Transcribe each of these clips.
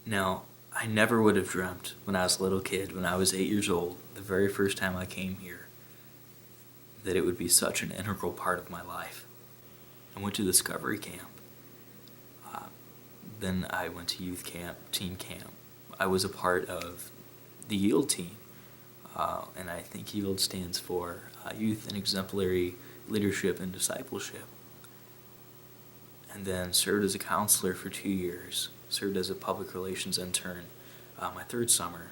Now, I never would have dreamt when I was a little kid, when I was 8 years old, the very first time I came here, that it would be such an integral part of my life. I went to Discovery Camp. Uh, then I went to youth camp, teen camp. I was a part of the YIELD team, and I think YIELD stands for Youth and Exemplary Leadership and Discipleship. And then served as a counselor for 2 years, served as a public relations intern my third summer,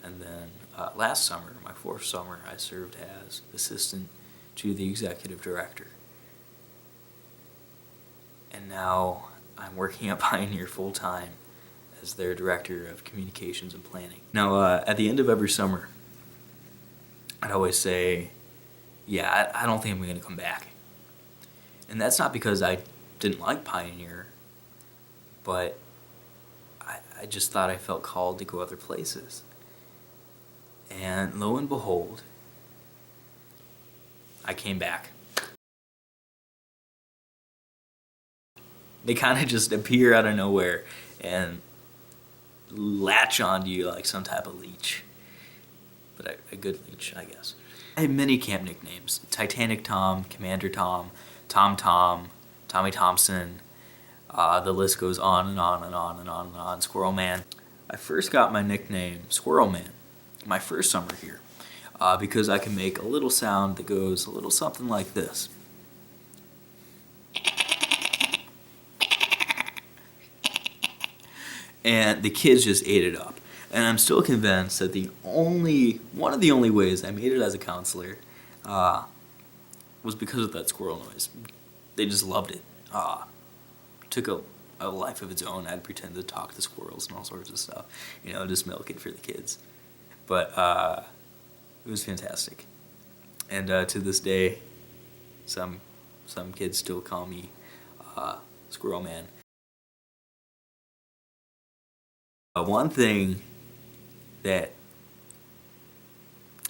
and then last summer, my fourth summer, I served as assistant to the executive director. And now I'm working at Pioneer full-time as their director of communications and planning. Now, at the end of every summer, I'd always say, yeah, I don't think I'm going to come back. And that's not because I didn't like Pioneer, but I just thought I felt called to go other places. And lo and behold, I came back. They kind of just appear out of nowhere and latch onto you like some type of leech. But a good leech, I guess. I have many camp nicknames. Titanic Tom, Commander Tom, Tom Tom, Tommy Thompson. The list goes on and on and on and on and on. Squirrel Man. I first got my nickname Squirrel Man my first summer here because I can make a little sound that goes a little something like this. And the kids just ate it up. And I'm still convinced that one of the only ways I made it as a counselor was because of that squirrel noise. They just loved it. Took a life of its own. I'd pretend to talk to squirrels and all sorts of stuff. Just milk it for the kids. But it was fantastic. And to this day, some kids still call me Squirrel Man. One thing that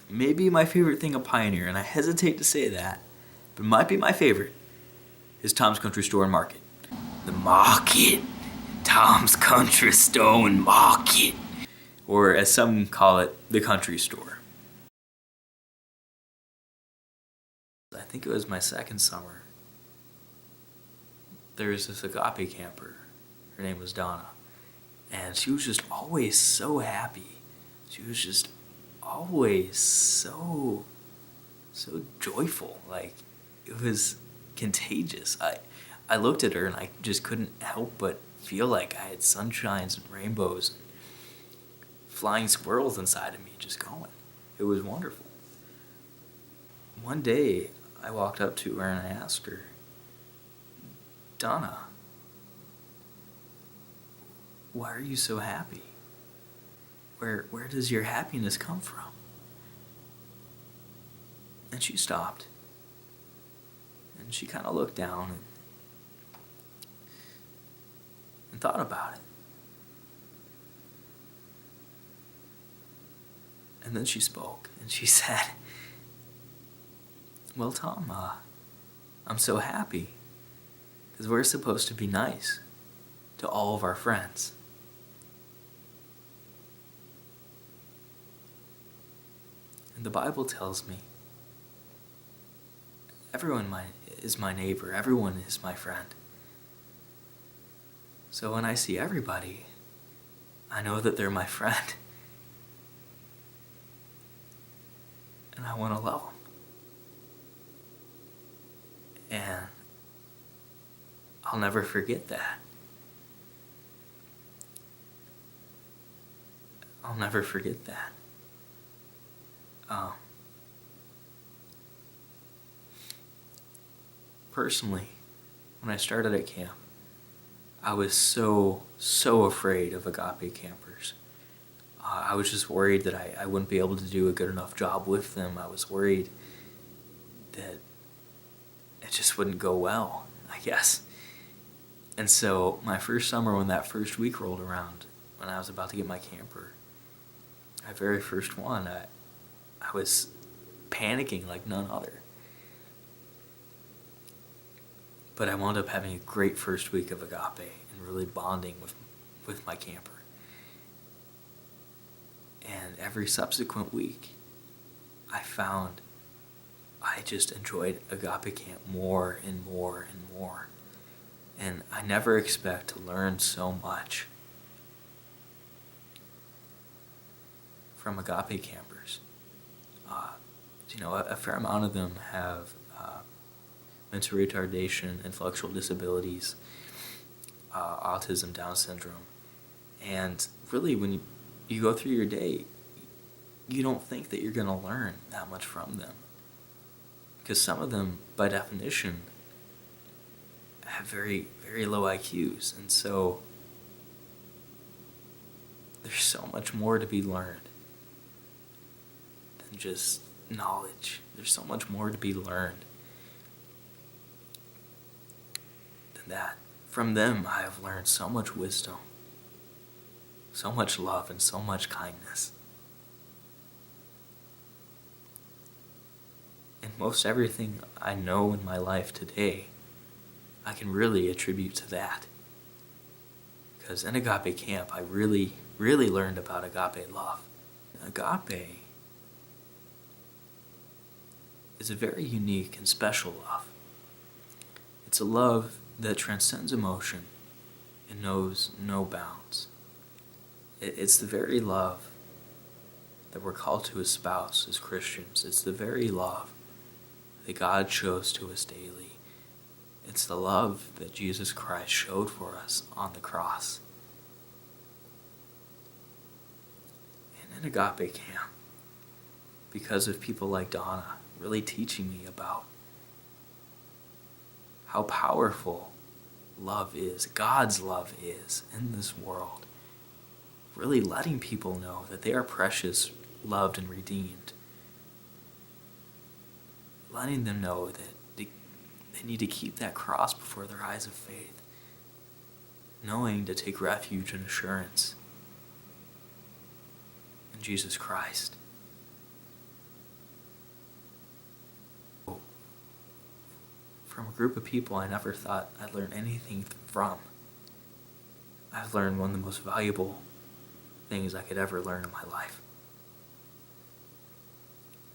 may be my favorite thing of Pioneer, and I hesitate to say that, but might be my favorite, is Tom's Country Store and Market. The market. Tom's Country Store and Market. Or as some call it, the country store. I think it was my second summer. There was this agape camper. Her name was Donna. And she was just always so happy. She was just always so joyful. Like, it was contagious. I looked at her and I just couldn't help but feel like I had sunshines and rainbows and flying squirrels inside of me just going. It was wonderful. One day, I walked up to her and I asked her, Donna, why are you so happy? Where does your happiness come from? And she stopped. And she kind of looked down and thought about it. And then she spoke and she said, well, Tom, I'm so happy because we're supposed to be nice to all of our friends. And the Bible tells me everyone is my neighbor, everyone is my friend. So when I see everybody, I know that they're my friend. And I want to love them. And I'll never forget that. I'll never forget that. Personally, when I started at camp, I was so afraid of agape campers. I was just worried that I wouldn't be able to do a good enough job with them. I was worried that it just wouldn't go well, I guess. And so my first summer, when that first week rolled around, when I was about to get my camper, my very first one, I was panicking like none other. But I wound up having a great first week of agape and really bonding with my camper. And every subsequent week, I found I just enjoyed Agape Camp more and more and more. And I never expect to learn so much from Agape campers. A fair amount of them have mental retardation, intellectual disabilities, autism, Down syndrome. And really, when you go through your day, you don't think that you're going to learn that much from them. Because some of them, by definition, have very, very low IQs. And so there's so much more to be learned than just knowledge. There's so much more to be learned than that. From them, I have learned so much wisdom, so much love, and so much kindness. And most everything I know in my life today, I can really attribute to that. Because in Agape Camp, I really, really learned about agape love. Agape is a very unique and special love. It's a love that transcends emotion and knows no bounds. It's the very love that we're called to espouse as Christians. It's the very love that God shows to us daily. It's the love that Jesus Christ showed for us on the cross. And in Agape Camp, because of people like Donna really teaching me about how powerful love is, God's love is in this world, really letting people know that they are precious, loved, and redeemed. Letting them know that they need to keep that cross before their eyes of faith. Knowing to take refuge and assurance in Jesus Christ. From a group of people I never thought I'd learn anything from, I've learned one of the most valuable things I could ever learn in my life.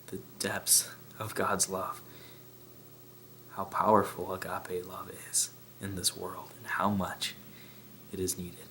The depths of God's love. How powerful agape love is in this world and how much it is needed.